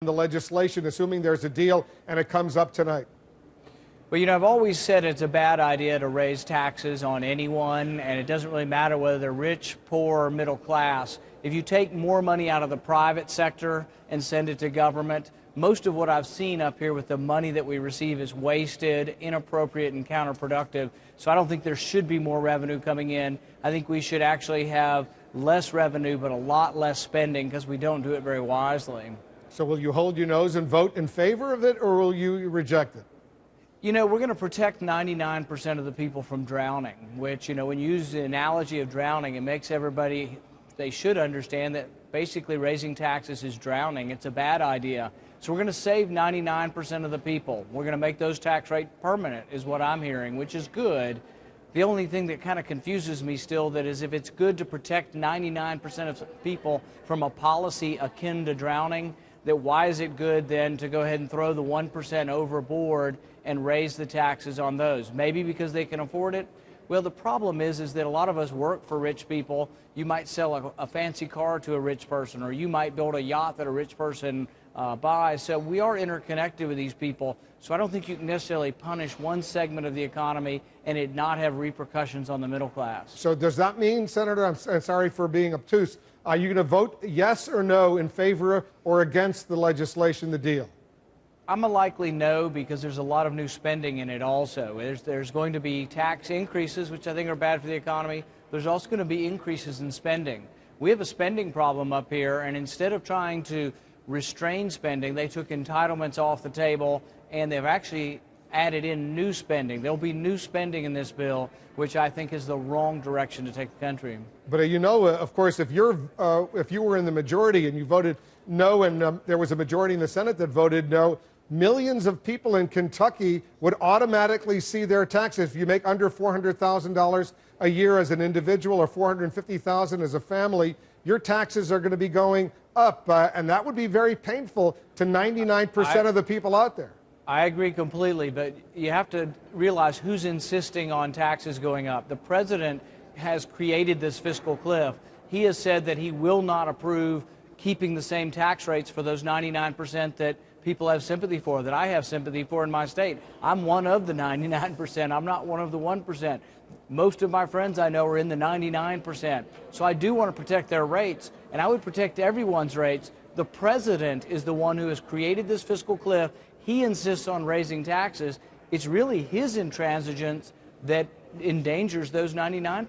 the legislation, assuming there's a deal and it comes up tonight? Well, I've always said it's a bad idea to raise taxes on anyone, and it doesn't really matter whether they're rich, poor, or middle class. If you take more money out of the private sector and send it to government, most of what I've seen up here with the money that we receive is wasted, inappropriate, and counterproductive. So I don't think there should be more revenue coming in. I think we should actually have less revenue but a lot less spending because we don't do it very wisely. So will you hold your nose and vote in favor of it, or will you reject it? We're going to protect 99% of the people from drowning, which, when you use the analogy of drowning, it makes everybody, they should understand that basically raising taxes is drowning. It's a bad idea. So we're going to save 99% of the people. We're going to make those tax rates permanent, is what I'm hearing, which is good. The only thing that kind of confuses me still, that is, if it's good to protect 99% of people from a policy akin to drowning, that why is it good then to go ahead and throw the 1% overboard and raise the taxes on those? Maybe because they can afford it. Well, the problem is that a lot of us work for rich people. You might sell a fancy car to a rich person, or you might build a yacht that a rich person buys. So we are interconnected with these people. So I don't think you can necessarily punish one segment of the economy and it not have repercussions on the middle class. So does that mean, Senator, I'm sorry for being obtuse, are you going to vote yes or no in favor or against the legislation, the deal? I'm a likely no, because there's a lot of new spending in it also. There's going to be tax increases, which I think are bad for the economy. There's also going to be increases in spending. We have a spending problem up here, and instead of trying to restrain spending, they took entitlements off the table, and they've actually added in new spending. There'll be new spending in this bill, which I think is the wrong direction to take the country. But of course, if you were in the majority and you voted no, and there was a majority in the Senate that voted no, millions of people in Kentucky would automatically see their taxes. If you make under $400,000 a year as an individual or $450,000 as a family, your taxes are going to be going up, and that would be very painful to 99% of the people out there. I agree completely, but you have to realize who's insisting on taxes going up. The president has created this fiscal cliff. He has said that he will not approve keeping the same tax rates for those 99% that people have sympathy for, that I have sympathy for in my state. I'm one of the 99%. I'm not one of the 1%. Most of my friends I know are in the 99%. So I do want to protect their rates, and I would protect everyone's rates. The president is the one who has created this fiscal cliff. He insists on raising taxes. It's really his intransigence that endangers those 99%.